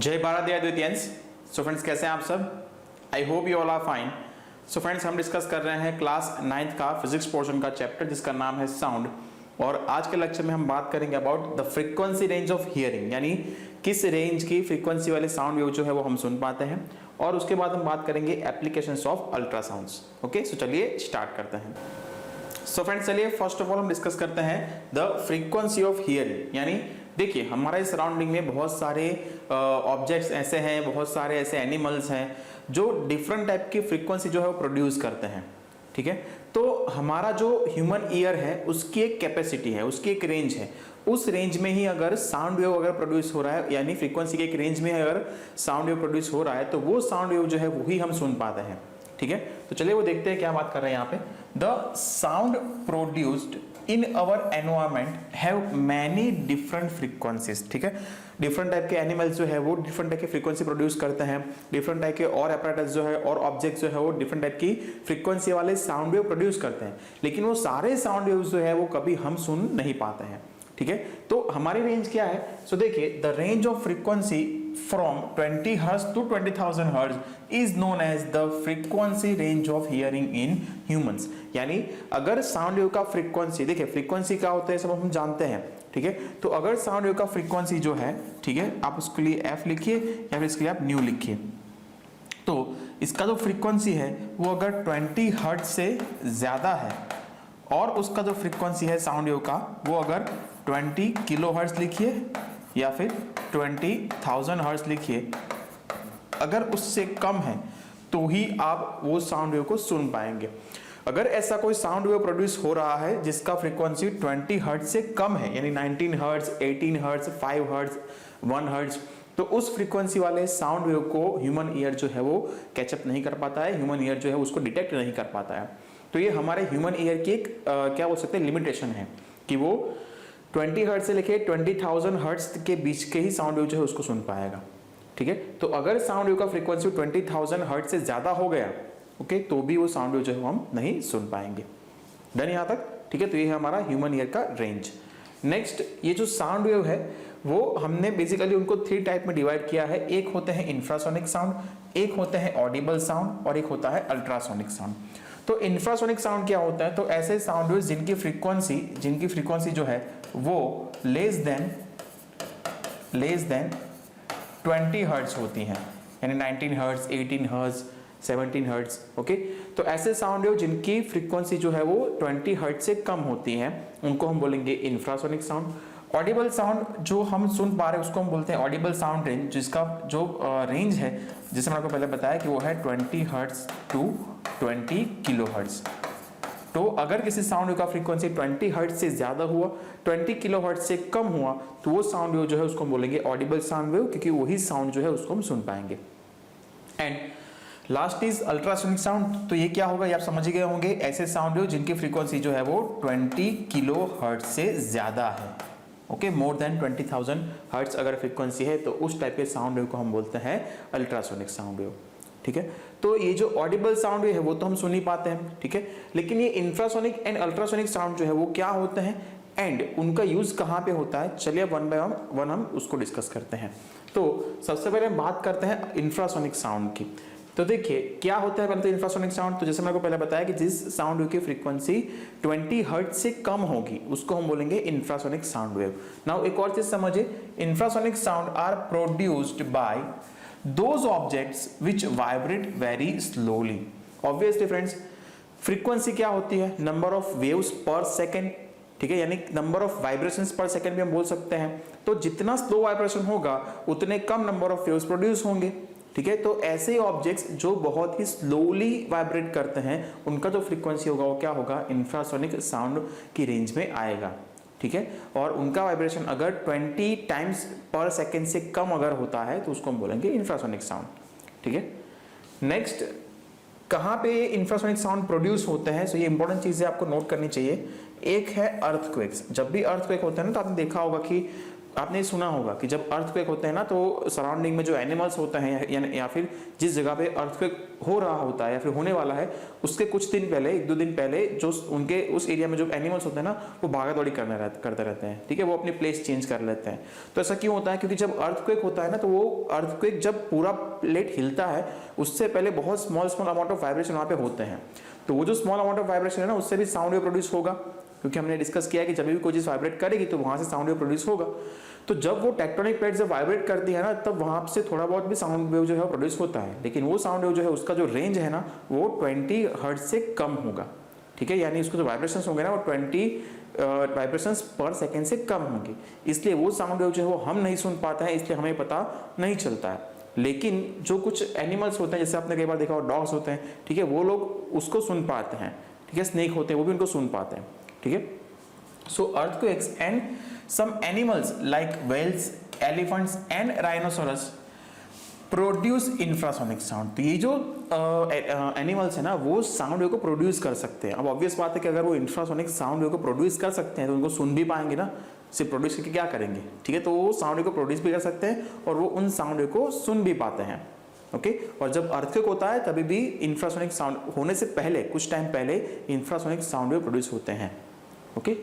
जय भारत जय द्वितीयांश। So friends कैसे हैं आप सब? I hope you all are fine. So friends हम डिस्कस कर रहे हैं क्लास 9th का फिजिक्स पोर्शन का चैप्टर जिसका नाम है साउंड। और आज के लेक्चर में हम बात करेंगे about the frequency range of hearing, यानी किस रेंज की फ्रीक्वेंसी वाले साउंड वेव जो है वो हम सुन पाते हैं। और उसके बाद हम बात करेंगे एप्लीकेशंस ऑफ अल्ट्रासाउंड्स। ओके, सो चलिए स्टार्ट करते हैं। सो फ्रेंड्स चलिए फर्स्ट ऑफ ऑल हम डिस्कस करते हैं द फ्रीक्वेंसी ऑफ हियरिंग। यानी देखिए हमारे सराउंडिंग में बहुत सारे ऑब्जेक्ट्स ऐसे हैं, बहुत सारे ऐसे एनिमल्स हैं जो डिफरेंट टाइप की फ्रीक्वेंसी जो है वो प्रोड्यूस करते हैं। ठीक है, तो हमारा जो ह्यूमन ईयर है उसकी एक कैपेसिटी है, उसकी एक रेंज है। उस रेंज में ही अगर साउंड वेव अगर प्रोड्यूस हो रहा है, यानी फ्रीक्वेंसी के एक रेंज में अगर साउंड वेव प्रोड्यूस हो रहा है तो वो साउंड वेव जो है वही हम सुन पाते हैं। ठीक है, तो चलिए वो देखते हैं क्या बात कर रहे हैं यहाँ पे। The sound produced in our environment have many different frequencies. ठीक है, डिफरेंट टाइप के एनिमल्स जो है वो डिफरेंट टाइप की फ्रीक्वेंसी प्रोड्यूस करते हैं। डिफरेंट टाइप के और एपरेटस जो है और ऑब्जेक्ट जो है वो डिफरेंट टाइप की फ्रीक्वेंसी वाले साउंड वेव प्रोड्यूस करते हैं, लेकिन वो सारे साउंड वेव्स जो है वो कभी हम सुन नहीं पाते हैं। ठीक है, तो हमारी रेंज क्या है? सो देखिए the range of frequency from 20 hertz to 20,000 hertz is known as the frequency range of hearing in humans. यानी अगर साउंड वेव का फ्रीक्वेंसी, देखिए फ्रीक्वेंसी क्या होता है सब हम जानते हैं। ठीक है, तो अगर साउंड वेव का फ्रीक्वेंसी जो है, ठीक है, आप उसके लिए एफ लिखिए या फिर इसके लिए आप न्यू लिखिए। तो इसका जो फ्रीक्वेंसी है वो अगर 20 हर्ट्ज से ज्यादा है और उसका जो फ्रीक्वेंसी है साउंड वेव का वो अगर 20 किलो हर्ट्ज लिखिए या फिर 20,000 हर्ट्ज लिखिए, अगर उससे कम है तो ही आप वो साउंड वेव को सुन पाएंगे। अगर ऐसा कोई साउंड वेव प्रोड्यूस हो रहा है जिसका फ्रीक्वेंसी 20 हर्ट्ज से कम है, यानी 19 हर्ट्ज, 18 हर्ट्ज, 5 हर्ट्ज, 1 हर्ट्ज, तो उस फ्रीक्वेंसी वाले साउंड वेव को ह्यूमन ईयर जो है वो कैचअप नहीं कर पाता है, ह्यूमन ईयर जो है उसको डिटेक्ट नहीं कर पाता है। तो ये हमारे ह्यूमन ईयर की एक क्या बोल सकते हैं लिमिटेशन है कि वो 20 हर्ट्ज से लेके 20,000 हर्ट्ज के बीच के ही साउंड वेव जो है उसको सुन पाएगा। ठीक है, तो अगर साउंड वेव का फ्रीक्वेंसी 20,000 हर्ट्ज से ज्यादा हो गया, ओके, तो भी वो साउंड वेव जो है हम नहीं सुन पाएंगे। डन यहां तक? ठीक है, तो ये है हमारा ह्यूमन ईयर का रेंज। नेक्स्ट, ये जो साउंड वेव है वो हमने बेसिकली उनको 3 टाइप में डिवाइड किया है। एक होते हैं इंफ्रासोनिक साउंड, एक होते हैं ऑडिबल साउंड और एक होता है अल्ट्रासोनिक साउंड। तो इंफ्रासोनिक साउंड क्या होता है? तो ऐसे साउंड वेव जिनकी फ्रीक्वेंसी जो है वो लेस देन 20 हर्ट्ज होती हैं, यानी 19 हर्ट्ज, 18 हर्ट्ज, 17 हर्ट्ज। ओके, तो ऐसे साउंड वेव जिनकी फ्रीक्वेंसी जो है वो 20 हर्ट्ज से कम होती है उनको हम बोलेंगे इंफ्रासोनिक साउंड। ऑडिबल साउंड जो हम सुन पा रहे हैं उसको हम बोलते हैं ऑडिबल साउंड रेंज, जिसका जो रेंज है जैसे मैंने आपको पहले बताया कि वो है 20 हर्ट्ज टू 20 किलो हर्ट्ज। तो अगर किसी साउंड वेव का फ्रीक्वेंसी 20 हर्ट्ज से ज्यादा हुआ, 20 किलो हर्ट्ज से कम हुआ, तो वो साउंड वेव जो है उसको हम बोलेंगे ऑडिबल साउंड वेव, क्योंकि वही साउंड जो है उसको हम सुन पाएंगे। And last is ultrasonic sound. तो ये क्या होगा ये आप समझ गए होंगे, ऐसे साउंड वेव जिनकी फ्रीक्वेंसी जो है वो 20 किलो हर्ट्ज से ज्यादा है। ओके, मोर देन 20,000 हर्ट्ज अगर फ्रीक्वेंसी है तो उस टाइप के साउंड वेव को हम बोलते हैं अल्ट्रासोनिक साउंड वेव। ठीक है, तो ये जो ऑडिबल साउंड वेव है वो तो हम सुन ही पाते हैं। ठीक है, लेकिन ये इंफ्रासोनिक एंड अल्ट्रासोनिक साउंड जो है वो क्या होते हैं एंड उनका यूज कहाँ पे होता है, चलिए वन बाय वन हम उसको डिस्कस करते हैं। तो सबसे पहले हम बात करते हैं इंफ्रासोनिक साउंड की। तो देखिए क्या होता है पहले तो इंफ्रासोनिक साउंड। तो जैसे मैंने आपको पहले बताया कि जिस साउंड वेव की फ्रीक्वेंसी 20 हर्ट्ज से कम होगी उसको हम बोलेंगे इंफ्रासोनिक साउंड वेव। नाउ एक और चीज समझिए, infrasonic sound are produced by those objects which vibrate very slowly। obviously friends, frequency क्या होती है? number of waves per second। ठीक है, यानी नंबर ऑफ वाइब्रेशंस पर सेकंड भी हम बोल सकते हैं। तो जितना स्लो वाइब्रेशन होगा उतने कम नंबर ऑफ वेव्स प्रोड्यूस होंगे। ठीक है, तो ऐसे ऑब्जेक्ट्स जो बहुत ही स्लोली वाइब्रेट करते हैं उनका जो फ्रीक्वेंसी होगा वो क्या होगा? इंफ्रासोनिक साउंड की रेंज में आएगा। ठीक है, और उनका वाइब्रेशन अगर 20 टाइम्स पर सेकेंड से कम अगर होता है तो उसको हम बोलेंगे इंफ्रासोनिक साउंड। ठीक है, नेक्स्ट कहाँ पे इंफ्रासोनिक साउंड प्रोड्यूस होते हैं? सो ये इंपॉर्टेंट चीजें आपको नोट करनी चाहिए। एक है अर्थक्वेक्स। जब भी अर्थक्वेक होता है ना तो आपने देखा होगा कि आपने ये सुना होगा कि जब अर्थक्वेक होते हैं ना तो सराउंडिंग में जो एनिमल्स होते हैं या फिर जिस जगह पे अर्थक्वेक हो रहा होता है या फिर होने वाला है उसके कुछ दिन पहले, 1-2 दिन पहले जो उनके उस एरिया में जो एनिमल्स होते हैं ना वो भागा दौड़ी करते रहते हैं, ठीक है, वो अपनी प्लेस चेंज कर लेते हैं। तो ऐसा क्यों होता है? क्योंकि जब अर्थक्वेक होता है ना तो वो अर्थक्वेक जब पूरा प्लेट हिलता है उससे पहले बहुत स्मॉल अमाउंट ऑफ वाइब्रेशन वहाँ पे होते हैं। तो वो जो स्मॉल अमाउंट ऑफ वाइब्रेशन है ना उससे भी साउंड वेव प्रोड्यूस होगा, क्योंकि हमने डिस्कस किया कि जब भी कोई चीज वाइब्रेट करेगी तो वहां से साउंड वेव प्रोड्यूस होगा। तो जब वो टेक्टोनिक प्लेट जब वाइब्रेट करती है ना तब वहां से थोड़ा बहुत भी साउंड वेव जो है प्रोड्यूस होता है, लेकिन वो साउंड वेव जो है उसका जो रेंज है ना वो 20 हर्ट्ज से कम होगा, ठीक है, यानी उसके जो वाइब्रेशंस होंगे ना वो 20 वाइब्रेशंस पर सेकेंड से कम होंगे, इसलिए वो साउंड वेव जो है वो हम नहीं सुन पाते हैं, इसलिए हमें पता नहीं चलता है। लेकिन जो कुछ एनिमल्स होते हैं, जैसे आपने कई बार देखा हो डॉग्स होते हैं, ठीक है, वो लोग उसको सुन पाते हैं, ठीक है, स्नेक होते हैं वो भी उनको सुन पाते हैं, ठीक है। So earthquakes and some animals like whales, elephants and rhinoceros produce infrasonic sound. तो ये जो एनिमल्स है ना वो साउंड वेव को प्रोड्यूस कर सकते हैं। अब ऑब्वियस बात है कि अगर वो इंफ्रासोनिक साउंड वेव को प्रोड्यूस कर सकते हैं तो उनको सुन भी पाएंगे ना, सिर्फ प्रोड्यूस करके क्या करेंगे, ठीक है, तो वो साउंड वेव को प्रोड्यूस भी कर सकते हैं और वो उन साउंड वेव को सुन भी पाते हैं, ओके। और जब अर्थक्वेक होता है तभी भी इंफ्रासोनिक साउंड होने से पहले कुछ टाइम पहले इंफ्रासोनिक साउंड वेव प्रोड्यूस होते हैं, ओके।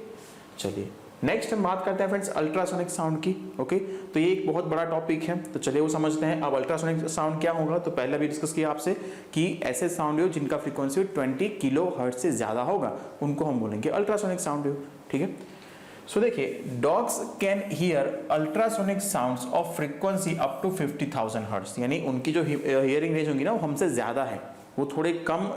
चलिए नेक्स्ट हम बात करते हैं फ्रेंड्स अल्ट्रासोनिक साउंड की, ओके। तो ये एक बहुत बड़ा टॉपिक है, तो चलिए वो समझते हैं। अब अल्ट्रासोनिक साउंड क्या होगा, तो पहले भी डिस्कस किया आपसे कि ऐसे साउंड वेव जिनका फ्रीक्वेंसी 20 किलोहर्ट्ज से ज्यादा होगा उनको हम बोलेंगे अल्ट्रासोनिक साउंड वेव, ठीक है। सो देखिए dogs can hear ultrasonic sounds of frequency up to 50,000 hertz, यानी उनकी जो हियरिंग रेंज होगी ना वो हमसे ज्यादा है, वो थोड़े कम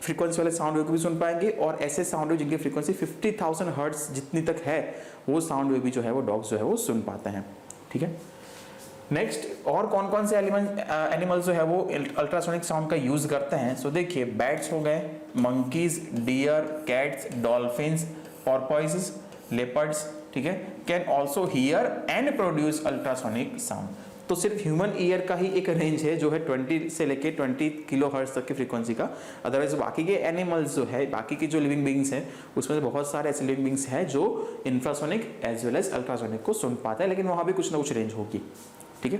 फ्रीक्वेंसी वाले साउंड वेव को भी सुन पाएंगे, और ऐसे साउंड वेव जिनकी फ्रीक्वेंसी 50,000 हर्ट्ज जितनी तक है वो साउंड वेव भी जो है वो डॉग्स जो है वो सुन पाते हैं, ठीक है। नेक्स्ट और कौन कौन से एनिमल्स जो है वो अल्ट्रासोनिक साउंड का यूज करते हैं। सो देखिए बैट्स हो गए, monkeys, deer, cats, dolphins, porpoises, leopards, ठीक है, can also hear and produce ultrasonic sound. तो सिर्फ ह्यूमन ईयर का ही एक रेंज है जो है 20 से लेके 20 किलोहर्ट्ज तक की फ्रीक्वेंसी का, अदरवाइज बाकी के एनिमल्स जो है, बाकी की जो लिविंग बींग्स हैं उसमें से बहुत सारे ऐसे लिविंग बींग्स हैं जो infrasonic as well as ultrasonic को सुन पाते हैं, लेकिन वहां भी कुछ ना कुछ रेंज होगी, ठीक है।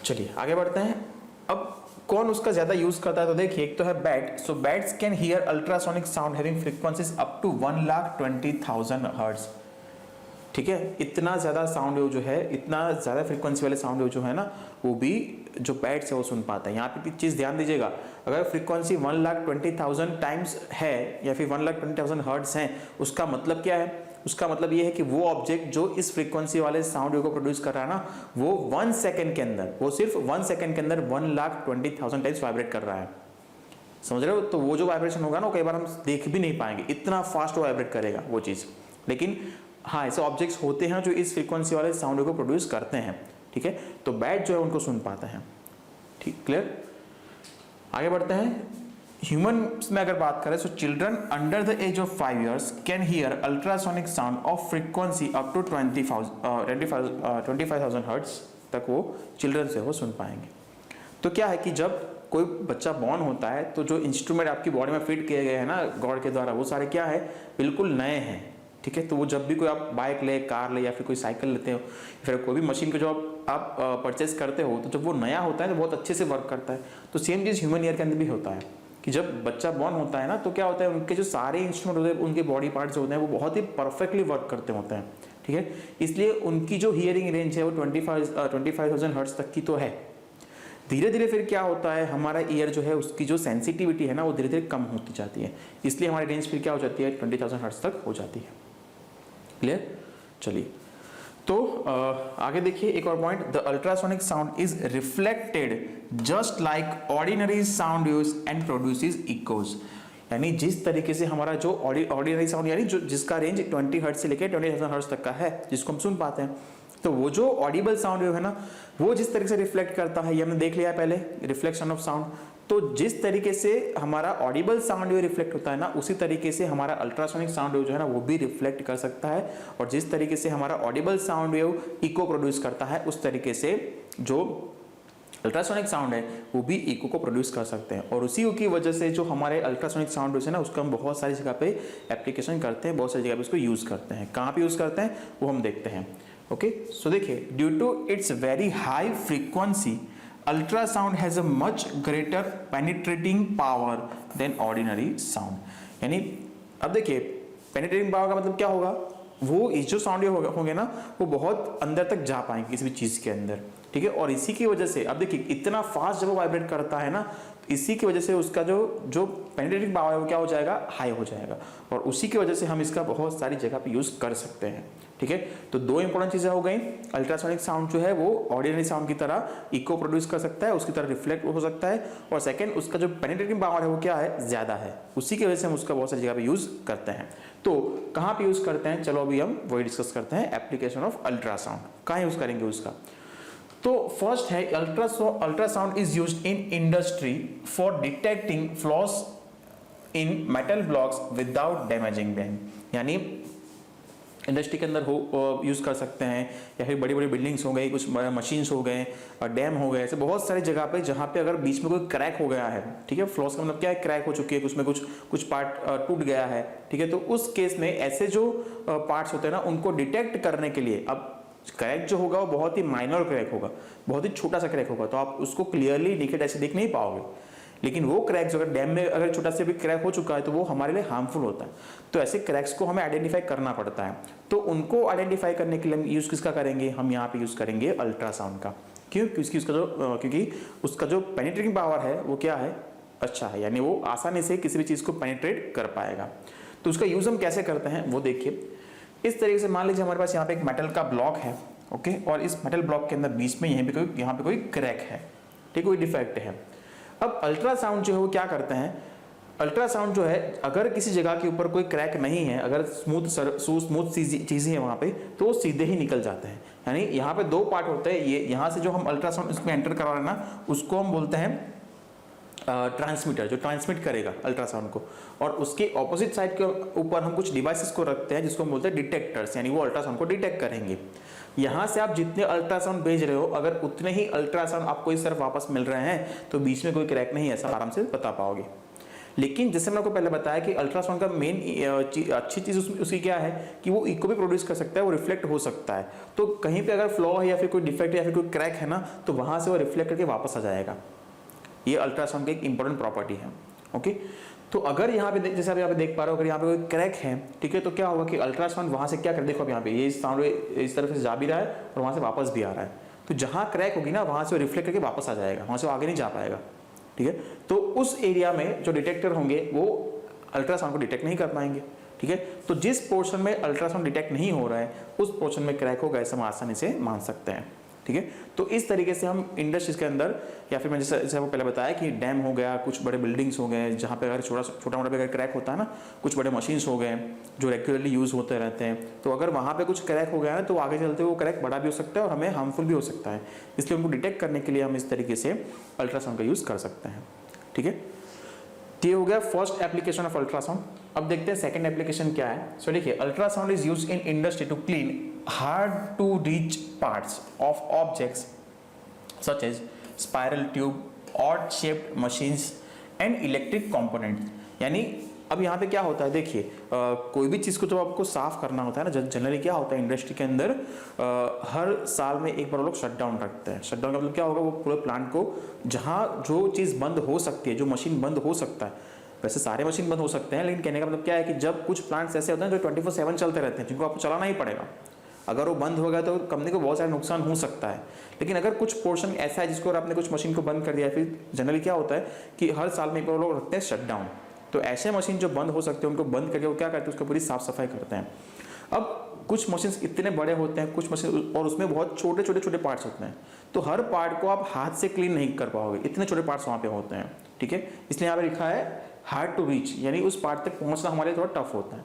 चलिए आगे बढ़ते हैं। अब कौन उसका ज्यादा यूज करता है, तो देखिए एक तो है bat. So bats can hear ultrasonic sound having frequencies up to 1,20,000 hertz, ठीक है। इतना ज्यादा साउंड वेव जो है, इतना ज्यादा फ्रीक्वेंसी वाले साउंड वेव जो है ना वो भी जो बैट्स है वो सुन पाता है। यहाँ पे एक चीज ध्यान दीजिएगा, अगर फ्रीक्वेंसी 1,20,000 टाइम्स है या फिर 1,20,000 हर्ट्ज है, उसका मतलब क्या है, उसका मतलब ये है कि वो ऑब्जेक्ट जो इस फ्रीक्वेंसी वाले साउंड वेव को प्रोड्यूस कर रहा है ना वो 1 सेकंड के अंदर, वो सिर्फ 1 सेकंड के अंदर 1,20,000 टाइम्स वाइब्रेट कर रहा है, समझ रहे हो। तो वो जो वाइब्रेशन होगा ना वो कई बार हम देख भी नहीं पाएंगे, इतना फास्ट वाइब्रेट करेगा वो चीज। लेकिन हाँ ऐसे ऑब्जेक्ट्स होते हैं जो इस फ्रीक्वेंसी वाले साउंड वेव को प्रोड्यूस करते हैं, ठीक है। तो बैट जो है उनको सुन पाते हैं, ठीक, क्लियर। आगे बढ़ते हैं। ह्यूमंस में अगर बात करें तो children under the age of 5 years can hear ultrasonic sound of frequency up to 25,000 hertz तक वो चिल्ड्रन से वो सुन पाएंगे। तो क्या है कि जब कोई बच्चा बॉर्न होता है तो जो इंस्ट्रूमेंट आपकी बॉडी में फिट किए गए हैं ना गॉड के द्वारा, वो सारे क्या है, बिल्कुल नए हैं, ठीक है। तो वो जब भी कोई आप बाइक ले, कार ले या फिर कोई साइकिल लेते हो, फिर कोई भी मशीन को जो आप परचेस करते हो, तो जब वो नया होता है तो बहुत अच्छे से वर्क करता है। तो सेम चीज ह्यूमन ईयर के अंदर भी होता है कि जब बच्चा बॉर्न होता है ना तो क्या होता है, उनके जो सारे इंस्ट्रूमेंट होते हैं, उनके बॉडी पार्ट्स होते हैं वो बहुत ही परफेक्टली वर्क करते होते हैं, ठीक है। इसलिए उनकी जो हियरिंग रेंज है वो 25,000 हर्ट्ज तक की तो है। धीरे धीरे फिर क्या होता है, हमारा ईयर जो है उसकी जो सेंसिटिविटी है ना वो धीरे धीरे कम होती जाती है, इसलिए हमारी रेंज फिर क्या हो जाती है, 20,000 हर्ट्ज तक हो जाती है, क्लियर। चलिए तो आगे देखिए एक और point, the ultrasonic sound is reflected just like ordinary sound waves and produces echoes, यानी जिस तरीके से हमारा जो ऑर्डिनरी साउंड यानी जो जिसका रेंज 20 हर्ट्ज से लेकर 20,000 हर्ट्ज तक का है, जिसको हम सुन पाते हैं, तो वो जो ऑडिबल साउंड वेव है ना वो जिस तरीके से रिफ्लेक्ट करता है, ये हमने देख लिया है पहले, रिफ्लेक्शन ऑफ साउंड। तो जिस तरीके से हमारा ऑडिबल साउंड वेव रिफ्लेक्ट होता है ना उसी तरीके से हमारा अल्ट्रासोनिक साउंड वेव जो है ना वो भी रिफ्लेक्ट कर सकता है, और जिस तरीके से हमारा audible sound wave echo produce करता है उस तरीके से जो अल्ट्रासोनिक साउंड है वो भी इको को प्रोड्यूस कर सकते हैं, और उसी की वजह से जो हमारे अल्ट्रासोनिक साउंड है ना, उसका हम बहुत सारी जगह पे एप्लीकेशन करते हैं, बहुत सारी जगह पे उसको यूज़ करते हैं। कहाँ पे यूज़ करते हैं वो हम देखते हैं। ओके, सो देखिए, due to its very high frequency ultrasound has a much greater penetrating power than ordinary sound. यानी अब देखिए, पेनिट्रेटिंग पावर का मतलब क्या होगा, वो जो साउंड होंगे ना वो बहुत अंदर तक जा पाएंगे किसी भी चीज़ के अंदर, ठीक है। और इसी की वजह से अब देखिए इतना फास्ट जब वो वाइब्रेट करता है ना, इसी की वजह से उसका जो पेनिट्रेटिंग पावर है वो क्या हो जाएगा, हाई हो जाएगा, और उसी की वजह से हम इसका बहुत सारी जगह पे यूज़ कर सकते हैं, ठीक है। तो दो इंपॉर्टेंट चीज़ें हो गई, अल्ट्रासोनिक साउंड जो है वो ऑर्डिनरी साउंड की तरह इको प्रोड्यूस कर सकता है, उसकी तरह रिफ्लेक्ट हो सकता है, और सेकंड उसका जो पेनिट्रेटिंग पावर है वो क्या है, ज़्यादा है, उसी की वजह से हम उसका बहुत सारी जगह पे यूज़ करते हैं। तो कहाँ पे यूज़ करते हैं, चलो अभी हम वही डिस्कस करते हैं, एप्लीकेशन ऑफ अल्ट्रासाउंड कहाँ यूज़ करेंगे उसका। तो फर्स्ट है ultrasound is used in industry for detecting flaws in metal blocks without damaging them. यानी इंडस्ट्री के अंदर हो यूज़ कर सकते हैं, या फिर बड़ी बड़ी बिल्डिंग्स हो गई, कुछ मशीन्स हो गए, डैम हो गए, ऐसे बहुत सारी जगह पे जहाँ पे अगर बीच में कोई क्रैक हो गया है, ठीक है, फ्लॉस का मतलब क्या है, क्रैक हो चुकी है, उसमें कुछ पार्ट टूट गया है, ठीक है, तो उस केस में ऐसे जो पार्ट्स होते हैं ना उनको डिटेक्ट करने के लिए, अब क्रैक जो होगा वो बहुत ही माइनर क्रैक होगा, बहुत ही छोटा सा क्रैक होगा, तो आप उसको क्लियरली नेकेड ऐसे देख नहीं पाओगे, लेकिन वो क्रैक्स अगर डैम में अगर छोटा सा भी क्रैक हो चुका है तो वो हमारे लिए हार्मफुल होता है। तो ऐसे क्रैक्स को हमें आइडेंटिफाई करना पड़ता है, तो उनको आइडेंटिफाई करने के लिए हम यूज़ किसका करेंगे, हम यहाँ पे यूज़ करेंगे अल्ट्रासाउंड का। क्यों, क्योंकि उसका जो पेनिट्रेटिंग पावर है वो क्या है, अच्छा है, यानी वो आसानी से किसी भी चीज़ को पेनिट्रेट कर पाएगा। तो उसका यूज़ हम कैसे करते हैं वो देखिए, इस तरीके से मान लीजिए हमारे पास यहाँ पे एक मेटल का ब्लॉक है, ओके, और इस मेटल ब्लॉक के अंदर बीच में यहाँ पे कोई क्रैक है, ठीक, कोई डिफेक्ट है। अब अल्ट्रासाउंड जो है वो क्या करते हैं, अल्ट्रासाउंड जो है अगर किसी जगह के ऊपर कोई क्रैक नहीं है, अगर स्मूथ चीज़ें हैं वहाँ पे, तो वो सीधे ही निकल जाते हैं। यानी यहाँ पे दो पार्ट होते हैं, ये यहाँ से जो हम अल्ट्रासाउंड इसमें एंटर करा रहे हैं ना, उसको हम बोलते हैं ट्रांसमीटर, जो ट्रांसमिट करेगा अल्ट्रासाउंड को, और उसके ऑपोजिट साइड के ऊपर हम कुछ डिवाइसेस को रखते हैं जिसको हम बोलते हैं डिटेक्टर्स, यानी वो अल्ट्रासाउंड को डिटेक्ट करेंगे। यहाँ से आप जितने अल्ट्रासाउंड भेज रहे हो, अगर उतने ही अल्ट्रासाउंड आपको इस तरफ वापस मिल रहे हैं तो बीच में कोई क्रैक नहीं है, ऐसा आराम से बता पाओगे। लेकिन जैसे मैंने आपको पहले बताया कि अल्ट्रासाउंड का मेन अच्छी चीज़ उसकी क्या है कि वो इको भी प्रोड्यूस कर सकता है, वो रिफ्लेक्ट हो सकता है, तो कहीं पे अगर फ्लॉ है या फिर कोई डिफेक्ट या फिर कोई क्रैक है ना, तो वहाँ से वो रिफ्लेक्ट करके वापस आ जाएगा। ये अल्ट्रासाउंड की एक इंपॉर्टेंट प्रॉपर्टी है, ओके। तो अगर यहाँ पे जैसे आप यहाँ पे देख पा रहे हो, अगर यहाँ पे कोई क्रैक है, ठीक है, तो क्या होगा कि अल्ट्रासाउंड वहाँ से क्या कर, देखो अब यहाँ पे ये साउंड इस तरफ से जा भी रहा है और वहाँ से वापस भी आ रहा है, तो जहाँ क्रैक होगी ना वहाँ से वो रिफ्लेक्ट करके वापस आ जाएगा, वहाँ से वो आगे नहीं जा पाएगा, ठीक है। तो उस एरिया में जो डिटेक्टर होंगे वो अल्ट्रासाउंड को डिटेक्ट नहीं कर पाएंगे, ठीक है। तो जिस पोर्शन में अल्ट्रासाउंड डिटेक्ट नहीं हो रहा है उस पोर्शन में क्रैक होगा, ऐसा हम आसानी से मान सकते हैं, ठीक है। तो इस तरीके से हम इंडस्ट्रीज के अंदर, या फिर मैं जैसे आपको पहले बताया कि डैम हो गया, कुछ बड़े बिल्डिंग्स हो गए जहाँ पे अगर छोटा मोटा अगर क्रैक होता है ना, कुछ बड़े मशीन्स हो गए जो रेगुलरली यूज़ होते रहते हैं, तो अगर वहाँ पे कुछ क्रैक हो गया है तो आगे चलते वो क्रैक बड़ा भी हो सकता है और हमें हार्मफुल भी हो सकता है, इसलिए उनको डिटेक्ट करने के लिए हम इस तरीके से अल्ट्रासाउंड का यूज़ कर सकते हैं, ठीक है। ये हो गया फर्स्ट एप्लीकेशन ऑफ अल्ट्रासाउंड। अब देखते हैं सेकंड एप्लीकेशन क्या है। सो देखिए, ultrasound is used in industry to clean hard to reach parts of objects such as spiral tube, odd shaped machines and electric component. यानी अब यहाँ पे क्या होता है, देखिए कोई भी चीज़ को तो आपको साफ करना होता है ना, जनरली क्या होता है इंडस्ट्री के अंदर हर साल में एक बार लोग शट डाउन रखते हैं। शट डाउन का मतलब क्या होगा, वो पूरे प्लांट को जहाँ जो चीज़ बंद हो सकती है, जो मशीन बंद हो सकता है, वैसे सारे मशीन बंद हो सकते हैं, लेकिन कहने का मतलब क्या है कि जब कुछ प्लांट्स ऐसे होते हैं जो 24/7 चलते रहते हैं, जिनको आपको चलाना ही पड़ेगा, अगर वो बंद हो गया तो कंपनी को बहुत सारा नुकसान हो सकता है। लेकिन अगर कुछ पोर्शन ऐसा है जिसको आपने कुछ मशीन को बंद कर दिया, फिर जनरली क्या होता है कि हर साल में एक बार लोग रखते हैं शट डाउन, तो ऐसे मशीन जो बंद हो सकते हैं उनको बंद करके वो क्या करते हैं, उसको पूरी साफ सफाई करते हैं। अब कुछ मशीन्स इतने बड़े होते हैं, कुछ मशीन और उसमें बहुत छोटे छोटे पार्ट्स होते हैं, तो हर पार्ट को आप हाथ से क्लीन नहीं कर पाओगे, इतने छोटे पार्ट्स वहाँ पे होते हैं, ठीक है। इसलिए यहाँ पे लिखा है हार्ड टू रीच, यानी उस पार्ट तक पहुँचना हमारे लिए थोड़ा टफ होता है।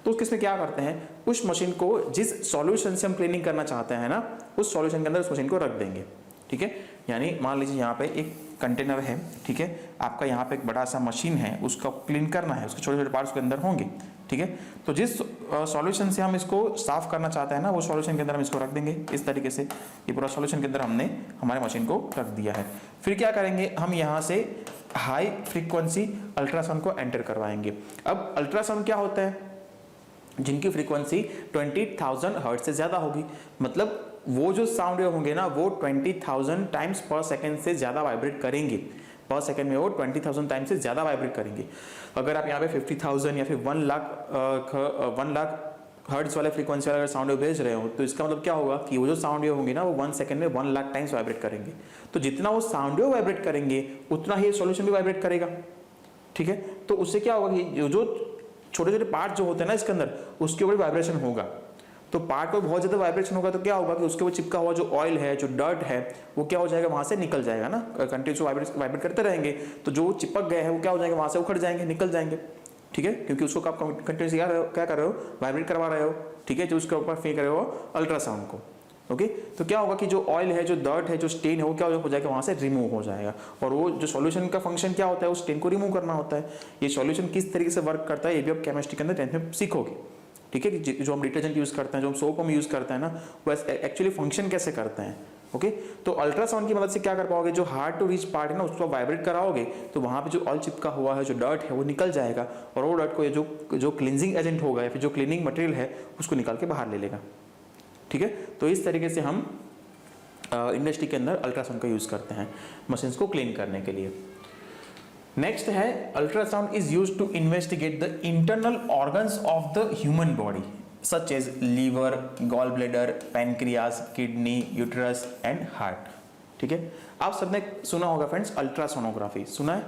तो उस केस में क्या करते हैं, उस मशीन को जिस सॉल्यूशन से हम क्लीनिंग करना चाहते हैं ना, उस सॉल्यूशन के अंदर उस मशीन को रख देंगे, ठीक है। यानी मान लीजिए यहाँ पे एक कंटेनर है, ठीक है, आपका यहाँ पे एक बड़ा सा मशीन है, उसका क्लीन करना है, उसके छोटे छोटे पार्ट्स के अंदर होंगे, ठीक है। तो जिस सॉल्यूशन से हम इसको साफ करना चाहते हैं ना, वो सॉल्यूशन के अंदर हम इसको रख देंगे इस तरीके से। ये पूरा सॉल्यूशन के अंदर हमने हमारे मशीन को रख दिया है। फिर क्या करेंगे, हम यहाँ से हाई फ्रीक्वेंसी अल्ट्रासाउंड को एंटर करवाएंगे। अब अल्ट्रासाउंड क्या होता है, जिनकी फ्रीक्वेंसी 20,000 हर्ट्ज से ज्यादा होगी, मतलब वो जो साउंड वेव होंगे ना वो 20,000 टाइम्स पर सेकेंड से ज्यादा वाइब्रेट करेंगे। पर सेकेंड में वो 20,000 टाइम्स से ज्यादा वाइब्रेट करेंगे। अगर आप यहाँ पे 50,000 या फिर 1 लाख हर्ट्ज वाले फ्रीक्वेंसी वाला अगर साउंड वेव भेज रहे हो, तो इसका मतलब क्या होगा कि वो जो साउंड वेव होंगे ना वो 1 सेकंड में 1 लाख टाइम्स वाइब्रेट करेंगे। तो जितना वो साउंड वेव वाइब्रेट करेंगे उतना ही सॉल्यूशन भी वाइब्रेट करेगा, ठीक है। तो उससे क्या होगा कि जो छोटे छोटे पार्ट जो होते हैं ना इसके अंदर, उसके ऊपर वाइब्रेशन होगा। तो पार्ट पर बहुत ज्यादा वाइब्रेशन होगा तो क्या होगा कि उसके ऊपर चिपका हुआ जो ऑयल है, जो डर्ट है, वो क्या हो जाएगा, वहां से निकल जाएगा ना। कंटिन्यूस वाइब्रेट करते रहेंगे तो जो चिपक गए हैं वो क्या हो जाएंगे, वहां से उखड़ जाएंगे, निकल जाएंगे, ठीक है। क्योंकि उसको आप कंटिन्यूस क्या कर रहे हो, वाइब्रेट करवा रहे हो, ठीक है। जो उसके ऊपर फेंक रहे हो अल्ट्रासाउंड को, ओके। तो क्या होगा कि जो ऑयल है, जो डर्ट है, जो स्टेन है, वो क्या हो जाएगा, वहां से रिमूव हो जाएगा। और वो जो सॉल्यूशन का फंक्शन क्या होता है, उस स्टेन को रिमूव करना होता है। ये सॉल्यूशन किस तरीके से वर्क करता है ये भी आप केमिस्ट्री के अंदर 10th में सीखोगे, ठीक है। जो हम डिटर्जेंट यूज करते हैं, जो हम सोप हम यूज करते हैं ना, वो एक्चुअली फंक्शन कैसे करते हैं, ओके। तो अल्ट्रासाउंड की मदद से क्या कर पाओगे, जो हार्ड टू रीच पार्ट है ना उसको वाइब्रेट कराओगे तो वहां पे जो ऑयल चिपका हुआ है, जो डर्ट है, वो निकल जाएगा। और वो डर्ट को जो क्लींजिंग एजेंट होगा या फिर जो क्लीनिंग मटेरियल है उसको निकाल के बाहर ले लेगा, ठीक है। तो इस तरीके से हम इंडस्ट्री के अंदर अल्ट्रासाउंड का यूज करते हैं मशीन्स को क्लीन करने के लिए। नेक्स्ट है ultrasound is used to investigate the internal organs of the human body such as liver, gall bladder, pancreas, kidney, uterus and heart, ठीक है। आप सबने सुना होगा फ्रेंड्स अल्ट्रासोनोग्राफी, सुना है,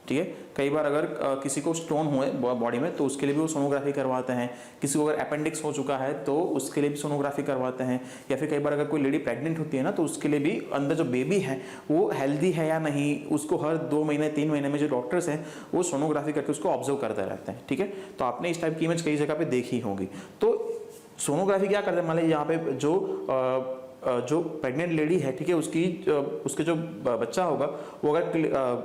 ठीक है। कई बार अगर किसी को स्टोन हुए बॉडी में तो उसके लिए भी वो सोनोग्राफी करवाते हैं। किसी को अगर अपेंडिक्स हो चुका है तो उसके लिए भी सोनोग्राफी करवाते हैं। या फिर कई बार अगर कोई लेडी प्रेग्नेंट होती है ना तो उसके लिए भी अंदर जो बेबी है वो हेल्दी है या नहीं, उसको हर 2 महीने 3 महीने में जो डॉक्टर्स हैं वो सोनोग्राफी करके उसको ऑब्जर्व करते रहते हैं, ठीक है। तो आपने इस टाइप की इमेज कई जगह पे देखी होगी। तो सोनोग्राफी क्या करते हैं, मान लीजिए यहाँ पे जो प्रेग्नेंट लेडी है, ठीक है, उसके जो बच्चा होगा वो अगर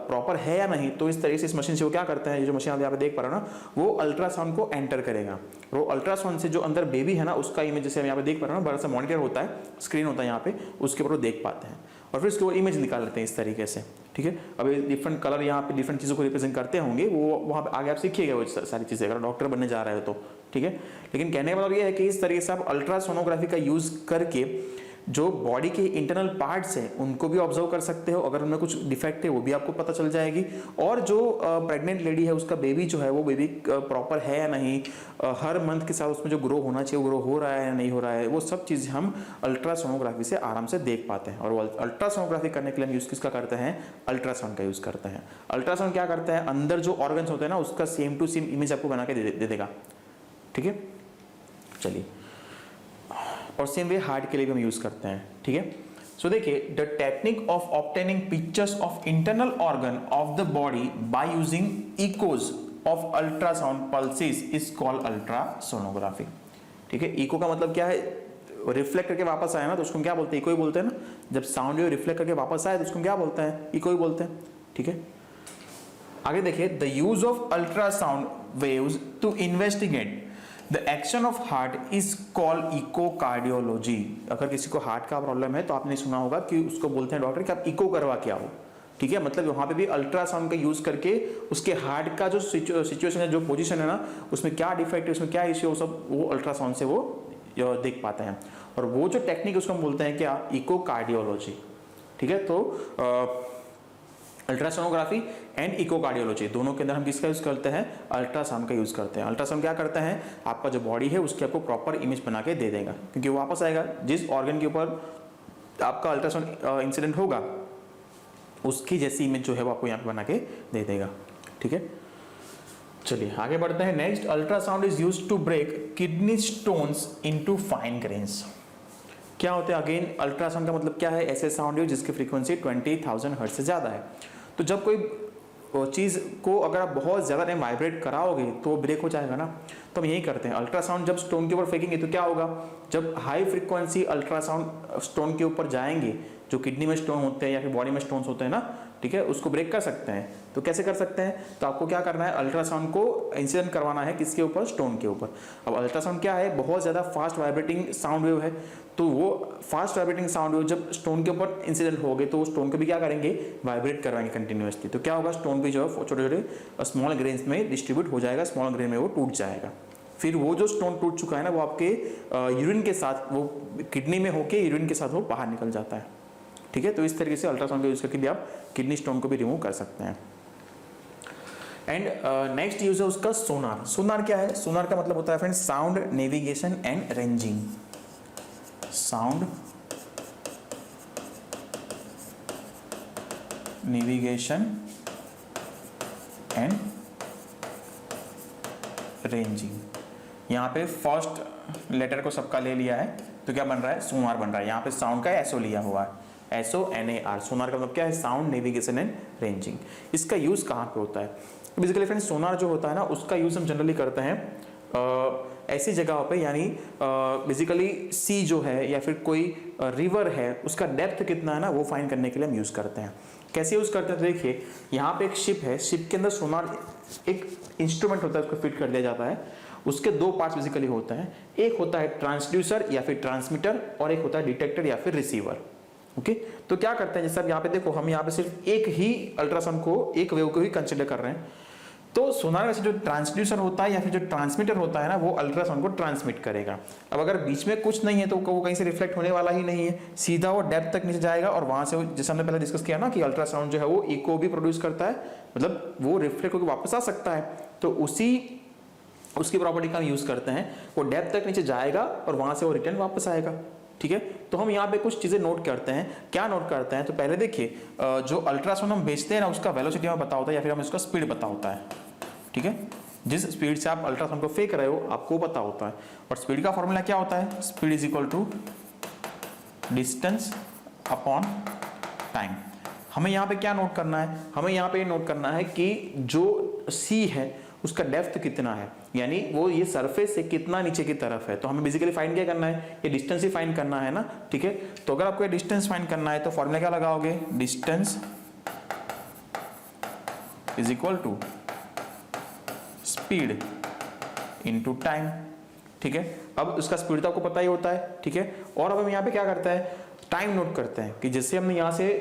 प्रॉपर है या नहीं, तो इस तरीके से इस मशीन से वो क्या करते हैं, ये जो मशीन आप यहाँ पे देख पा रहे हो ना, वो अल्ट्रासाउंड को एंटर करेगा। वो अल्ट्रासाउंड से जो अंदर बेबी है ना उसका इमेज, जैसे हम यहाँ पे देख पा रहे हो ना, बड़ा सा मॉनिटर होता है, स्क्रीन होता है यहाँ पे, उसके ऊपर वो देख पाते हैं और फिर उसके ऊपर इमेज निकाल लेते हैं इस तरीके से, ठीक है। अब डिफरेंट कलर यहाँ पे डिफरेंट चीज़ों को रिप्रेजेंट करते होंगे, वो वहाँ पे आगे आप सीखिएगा वो सारी चीज़ें अगर डॉक्टर बनने जा रहे हो तो, ठीक है। लेकिन कहने का मतलब ये है कि इस तरीके से आप अल्ट्रासोनोग्राफी का यूज करके जो बॉडी के इंटरनल पार्ट्स हैं उनको भी ऑब्जर्व कर सकते हो। अगर उनमें कुछ डिफेक्ट है वो भी आपको पता चल जाएगी। और जो प्रेग्नेंट लेडी है उसका बेबी जो है वो बेबी प्रॉपर है या नहीं, हर मंथ के साथ उसमें जो ग्रो होना चाहिए वो ग्रो हो रहा है या नहीं हो रहा है, वो सब चीज़ें हम अल्ट्रासोनोग्राफी से आराम से देख पाते हैं। और वो अल्ट्रासोनोग्राफी करने के लिए हम यूज़ किसका करते हैं, अल्ट्रासाउंड का यूज़ करते हैं। अल्ट्रासाउंड क्या करता है, अंदर जो ऑर्गन्स होते हैं ना उसका सेम टू सेम इमेज आपको बना के दे देगा, ठीक है। चलिए, और सेम वे हार्ट के लिए भी हम यूज करते हैं, ठीक है। सो देखिए, the technique of obtaining pictures of internal organ of the body by using echoes of ultrasound pulses is called ultrasonography, ठीक है। इको का मतलब क्या है, रिफ्लेक्ट करके वापस आया ना तो उसको क्या बोलते हैं, इको ही बोलते हैं ना। जब साउंड वेव रिफ्लेक्ट करके वापस आए तो उसको क्या बोलते हैं, इको ही बोलते हैं, ठीक है। आगे देखिए, the use of ultrasound waves to investigate the action of heart is called echocardiology. अगर किसी को हार्ट का प्रॉब्लम है तो आपने सुना होगा कि उसको बोलते हैं डॉक्टर कि आप इको करवा के आओ, ठीक है। मतलब वहां पे भी अल्ट्रासाउंड का यूज करके उसके हार्ट का जो सिचुएशन है, जो पोजीशन है ना, उसमें क्या डिफेक्ट है, उसमें क्या इश्यू है, सब वो अल्ट्रासाउंड से वो देख पाते हैं। और वो जो टेक्निक उसको हम बोलते हैं क्या, इकोकार्डियोलॉजी, ठीक है। तो अल्ट्रासोनोग्राफी एंड इकोकार्डियोलॉजी दोनों के अंदर हम किसका यूज करते हैं, अल्ट्रासाउंड का यूज करते हैं। अल्ट्रासाउंड क्या करता है, आपका जो बॉडी है उसकी आपको प्रॉपर इमेज बना के दे देगा, क्योंकि वो वापस आएगा जिस ऑर्गन के ऊपर आपका अल्ट्रासाउंड इंसिडेंट होगा उसकी जैसी इमेज जो है वो आपको यहाँ पे बना के दे देगा, ठीक है। चलिए आगे बढ़ते हैं। Next, ultrasound is used to break kidney stones into fine grains. क्या होते हैं, अगेन अल्ट्रासाउंड का मतलब क्या है, ऐसे साउंड वेव जिसकी फ्रीक्वेंसी 20,000 हर्ट्ज से ज्यादा है। तो जब कोई चीज को अगर आप बहुत ज्यादा टाइम वाइब्रेट कराओगे तो वो ब्रेक हो जाएगा ना। तो हम यही करते हैं, अल्ट्रासाउंड जब स्टोन के ऊपर फेंकेंगे तो क्या होगा, जब हाई फ्रीक्वेंसी अल्ट्रासाउंड स्टोन के ऊपर जाएंगे जो किडनी में स्टोन होते हैं या फिर बॉडी में स्टोन्स होते हैं ना, ठीक है, उसको ब्रेक कर सकते हैं। तो कैसे कर सकते हैं, तो आपको क्या करना है, अल्ट्रासाउंड को इंसिडेंट करवाना है किसके ऊपर, स्टोन के ऊपर। अब अल्ट्रासाउंड क्या है, बहुत ज़्यादा फास्ट वाइब्रेटिंग साउंड वेव है, तो वो फास्ट वाइब्रेटिंग साउंड वेव जब स्टोन के ऊपर इंसिडेंट हो गए तो वो स्टोन को भी क्या करेंगे, वाइब्रेट करवाएंगे कंटिन्यूअसली। तो क्या होगा, स्टोन भी जो है छोटे छोटे स्मॉल ग्रेन्स में डिस्ट्रीब्यूट हो जाएगा, स्मॉल ग्रेन में वो टूट जाएगा। फिर वो जो स्टोन टूट चुका है ना, वो आपके यूरिन के साथ, वो किडनी में होके यूरिन के साथ वो बाहर निकल जाता है, ठीक है। तो इस तरीके से अल्ट्रासाउंड का यूज करके भी आप किडनी स्टोन को भी रिमूव कर सकते हैं। एंड नेक्स्ट यूज है उसका सोनार। सोनार क्या है, सोनार का मतलब होता है friends sound navigation and ranging. Sound navigation and ranging. यहाँ पे फर्स्ट लेटर को सबका ले लिया है, तो क्या बन रहा है, सोनार बन रहा है। यहाँ पे साउंड का एसओ लिया हुआ है, SONAR। सोनार का मतलब क्या है, साउंड नेविगेशन एंड रेंजिंग। इसका यूज कहाँ पे होता है, बेसिकली फ्रेंड्स सोनार जो होता है ना, उसका यूज हम जनरली करते हैं ऐसी जगहों पे, यानी बेसिकली सी जो है या फिर कोई रिवर है, उसका डेप्थ कितना है ना, वो फाइंड करने के लिए हम यूज करते हैं। कैसे यूज करते हैं, तो देखिए यहाँ पे एक शिप है, शिप के अंदर सोनार एक इंस्ट्रूमेंट होता है, उसको फिट कर दिया जाता है। उसके दो पार्ट्स बेसिकली होते हैं, एक होता है ट्रांसड्यूसर या फिर ट्रांसमीटर, और एक होता है डिटेक्टर या फिर रिसीवर। ओके, तो क्या करते हैं, जैसे अब यहाँ पे देखो, हम यहाँ पे सिर्फ एक ही अल्ट्रासाउंड को, एक वेव को ही कंसिडर कर रहे हैं। तो सोनार वैसे जो ट्रांसड्यूसर होता है या फिर जो ट्रांसमीटर होता है ना, वो अल्ट्रासाउंड को ट्रांसमिट करेगा। अब अगर बीच में कुछ नहीं है तो वो कहीं से रिफ्लेक्ट होने वाला ही नहीं है, सीधा वो डेप्थ तक नीचे जाएगा, और वहां से जैसे हमने पहले डिस्कस किया ना कि अल्ट्रासाउंड जो है वो इको भी प्रोड्यूस करता है, मतलब वो रिफ्लेक्ट होकर वापस आ सकता है। तो उसकी प्रॉपर्टी का हम यूज करते हैं, वो डेप्थ तक नीचे जाएगा और वहां से वो रिटर्न वापस आएगा, ठीक है। तो हम यहाँ पे कुछ चीजें नोट करते हैं। क्या नोट करते हैं, तो पहले देखिए जो अल्ट्रासाउंड हम बेचते हैं ना, उसका वेलोसिटी हमें पता होता है या फिर हमें उसका स्पीड पता होता है, ठीक है। जिस स्पीड से आप अल्ट्रासाउंड को फेंक रहे हो आपको पता होता है, और स्पीड का फॉर्मूला क्या होता है, speed is equal to distance upon time. हमें यहाँ पे क्या नोट करना है, हमें यहाँ पे नोट करना है कि जो सी है उसका डेप्थ कितना है, यानी वो ये सरफेस से कितना नीचे की तरफ है। तो हमें बेसिकली फाइंड क्या करना है, ये डिस्टेंस ही फाइंड करना है ना, ठीक है। तो अगर आपको ये डिस्टेंस फाइंड करना है तो फॉर्मूला क्या लगाओगे, distance is equal to speed into time, ठीक है। अब उसका स्पीड तो आपको पता ही होता है, ठीक है। और अब हम यहाँ पे क्या करते हैं, टाइम नोट करते हैं कि जैसे हमने यहाँ से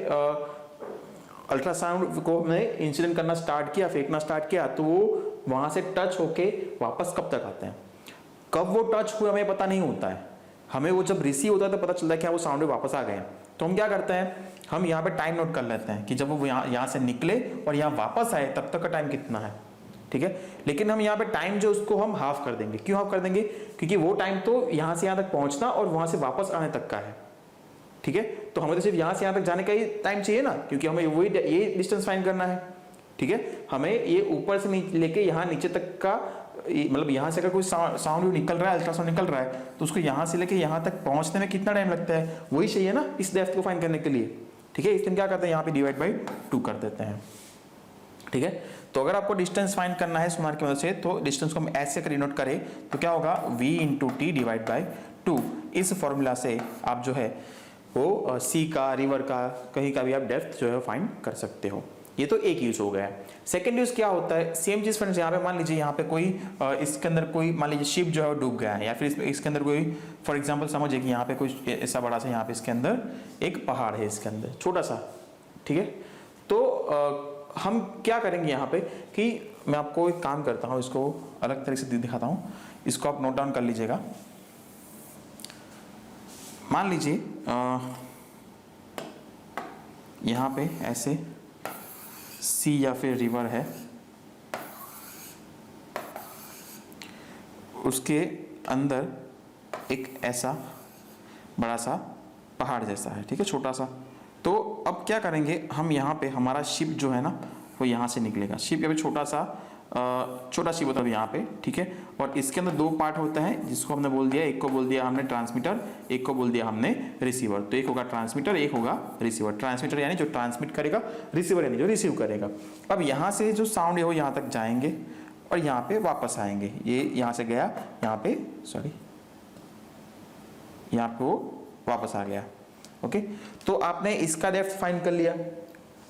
अल्ट्रासाउंड को हमने इंसिडेंट करना स्टार्ट किया, फेंकना स्टार्ट किया, तो वो वहां से टच होके वापस कब तक आते हैं, कब वो टच हुए हमें पता नहीं होता है। हमें वो जब रिसीव होता है तो पता चलता है कि वो साउंड वापस आ गए। तो हम क्या करते हैं, हम यहाँ पे टाइम नोट कर लेते हैं कि जब वो यहाँ से निकले और यहाँ वापस आए तब तक का टाइम कितना है, ठीक है। लेकिन हम यहाँ पे टाइम जो उसको हम हाफ कर देंगे। क्यों हाफ कर देंगे, क्योंकि वो टाइम तो यहाँ से यहाँ तक पहुंचना और वहां से वापस आने तक का है, ठीक है। तो हमें तो सिर्फ यहाँ से यहाँ तक जाने का ही टाइम चाहिए ना, क्योंकि हमें वही ये डिस्टेंस फाइंड करना है, ठीक है। हमें ये ऊपर से लेके यहाँ नीचे तक का, मतलब यहाँ से अगर कोई साउंड निकल रहा है, अल्ट्रासाउंड निकल रहा है, तो उसको यहाँ से लेके यहाँ तक पहुँचने में कितना टाइम लगता है, वही चाहिए ना इस डेप्थ को फाइंड करने के लिए, ठीक है। इसलिए क्या करते हैं, यहाँ पे डिवाइड बाई 2 कर देते हैं, ठीक है। तो अगर आपको डिस्टेंस फाइंड करना है सोनार की मदद से, तो डिस्टेंस को हम ऐसे डिनोट करें तो क्या होगा, v into T divide by 2। इस फॉर्मूला से आप जो है वो सी का, रिवर का, कहीं का भी आप डेप्थ जो है फाइंड कर सकते हो। ये तो एक यूज हो गया। सेकंड यूज क्या होता है, सेम चीज फ्रेंड्स, यहाँ पे मान लीजिए यहाँ पे कोई इसके अंदर कोई मान लीजिए शिप जो है वो डूब गया है, या फिर इसके अंदर कोई फॉर एग्जांपल समझिए कि यहाँ पे कोई ऐसा बड़ा सा, यहाँ पे इसके अंदर एक पहाड़ है, इसके अंदर छोटा सा, ठीक है। तो हम क्या करेंगे यहाँ पे कि मैं आपको एक काम करता हूँ, इसको अलग तरीके से दिखाता हूँ, इसको आप नोट डाउन कर लीजिएगा। मान लीजिए यहाँ पे ऐसे सी या फिर रिवर है, उसके अंदर एक ऐसा बड़ा सा पहाड़ जैसा है, ठीक है, छोटा सा। तो अब क्या करेंगे हम, यहाँ पे हमारा शिप जो है ना वो यहाँ से निकलेगा। शिप या फिर छोटा शिप होता है यहाँ पे, ठीक है। और इसके अंदर 2 पार्ट होते हैं, जिसको हमने बोल दिया, एक को बोल दिया हमने ट्रांसमीटर, एक को बोल दिया हमने रिसीवर। तो एक होगा ट्रांसमीटर, एक होगा रिसीवर। ट्रांसमीटर यानी जो ट्रांसमिट करेगा, रिसीवर यानी जो रिसीव करेगा। अब यहाँ से जो साउंड है वो यहाँ तक जाएंगे और यहाँ पे वापस आएंगे। ये यहाँ से गया, यहाँ पे सॉरी, यहाँ पे वो वापस आ गया। ओके, तो आपने इसका डेप्थ फाइंड कर लिया,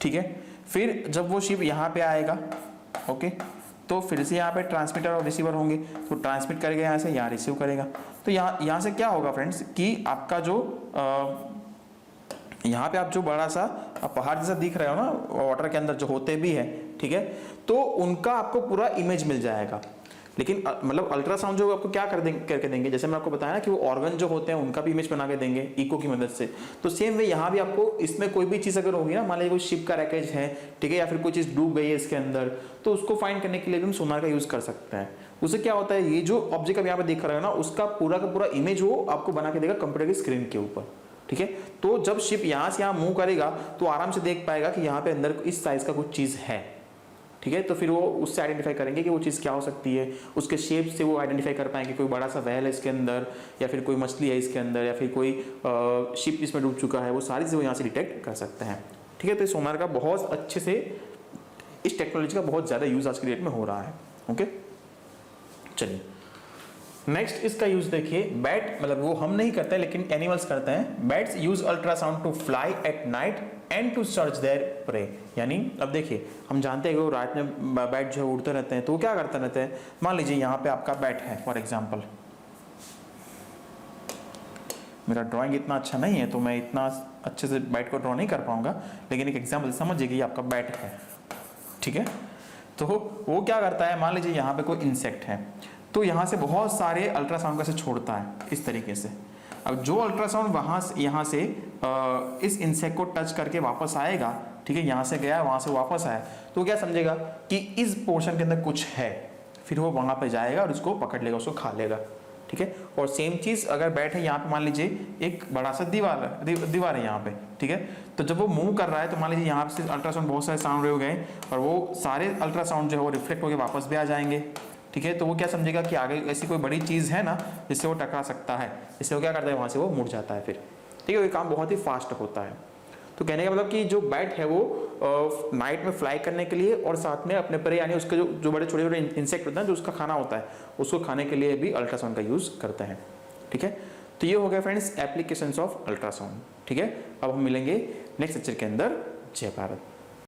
ठीक है। फिर जब वो शिप यहाँ पे आएगा, ओके, तो फिर से यहाँ पे ट्रांसमीटर और रिसीवर होंगे, तो ट्रांसमिट करेगा यहाँ से, यहाँ रिसीव करेगा। तो यहाँ से क्या होगा फ्रेंड्स कि आपका जो यहाँ पे आप जो बड़ा सा पहाड़ जैसा दिख रहे हो ना वाटर के अंदर जो होते भी है, ठीक है, तो उनका आपको पूरा इमेज मिल जाएगा। लेकिन मतलब अल्ट्रासाउंड जो आपको क्या करके देंगे, जैसे मैं आपको बताया ना कि वो ऑर्गन जो होते हैं उनका भी इमेज बना के देंगे इको की मदद से, तो सेम वे यहाँ भी आपको इसमें कोई भी चीज़ अगर होगी ना, मान लीजिए कोई शिप का रैकेज है, ठीक है, या फिर कोई चीज़ डूब गई है इसके अंदर, तो उसको फाइंड करने के लिए भी हम सोनार का यूज़ कर सकते हैं। उससे क्या होता है, ये जो ऑब्जेक्ट आप यहाँ पे दिख रहे हो ना, उसका पूरा का पूरा इमेज वो आपको बना के देगा कंप्यूटर की स्क्रीन के ऊपर, ठीक है। तो जब शिप यहाँ से यहाँ मूव करेगा तो आराम से देख पाएगा कि यहाँ पे अंदर इस साइज का कुछ चीज़ है, ठीक है। तो फिर वो उससे आइडेंटिफाई करेंगे कि वो चीज़ क्या हो सकती है, उसके शेप से वो आइडेंटिफाई कर पाएंगे कोई बड़ा सा व्हेल है इसके अंदर, या फिर कोई मछली है इसके अंदर, या फिर कोई शिप इसमें डूब चुका है, वो सारी चीज़ें वो यहाँ से डिटेक्ट कर सकते हैं, ठीक है। तो सोनार का बहुत अच्छे से, इस टेक्नोलॉजी का बहुत ज़्यादा यूज़ आज की डेट में हो रहा है, ओके। चलिए नेक्स्ट इसका यूज देखिए, बैट, मतलब वो हम नहीं करते लेकिन एनिमल्स करते हैं। Bats use ultrasound to fly at night and to search their prey. यानी अब देखिए, हम जानते हैं कि वो रात में बैट जो है उड़ते रहते हैं, तो वो क्या करते रहते हैं, मान लीजिए यहाँ पे आपका बैट है फॉर एग्जाम्पल, मेरा ड्राइंग इतना अच्छा नहीं है तो मैं इतना अच्छे से बैट को ड्रॉ नहीं कर पाऊंगा, लेकिन एक एग्जाम्पल समझिए कि आपका बैट है, ठीक है। तो वो क्या करता है, मान लीजिए यहाँ पे कोई इंसेक्ट है, तो यहाँ से बहुत सारे अल्ट्रासाउंड कैसे छोड़ता है इस तरीके से। अब जो अल्ट्रासाउंड वहाँ से यहाँ से इस इंसेक्ट को टच करके वापस आएगा, ठीक है, यहाँ से गया वहाँ से वापस आया, तो वो क्या समझेगा कि इस पोर्शन के अंदर कुछ है, फिर वो वहाँ पे जाएगा और उसको पकड़ लेगा, उसको खा लेगा, ठीक है। और सेम चीज़ अगर बैट है यहाँ पे, मान लीजिए एक बड़ा सा दीवार है यहाँ पे, ठीक है, तो जब वो मूव कर रहा है तो मान लीजिए यहाँ से अल्ट्रासाउंड बहुत सारे साउंड हो गए और वो सारे अल्ट्रासाउंड जो है वो रिफ्लेक्ट होकर वापस भी आ जाएंगे, ठीक है। तो वो क्या समझेगा कि आगे ऐसी कोई बड़ी चीज़ है ना जिससे वो टकरा सकता है, इससे वो क्या करता है, वहाँ से वो मुड़ जाता है फिर, ठीक है। ये काम बहुत ही फास्ट होता है। तो कहने का मतलब कि जो बैट है वो नाइट में फ्लाई करने के लिए और साथ में अपने प्रे यानी उसके जो बड़े छोटे छोटे इंसेक्ट होते हैं जो उसका खाना होता है उसको खाने के लिए भी अल्ट्रासाउंड का यूज़ करते हैं, ठीक है। तो ये हो गया फ्रेंड्स एप्लीकेशंस ऑफ अल्ट्रासाउंड, ठीक है। अब हम मिलेंगे नेक्स्ट लेक्चर के अंदर। जय भारत।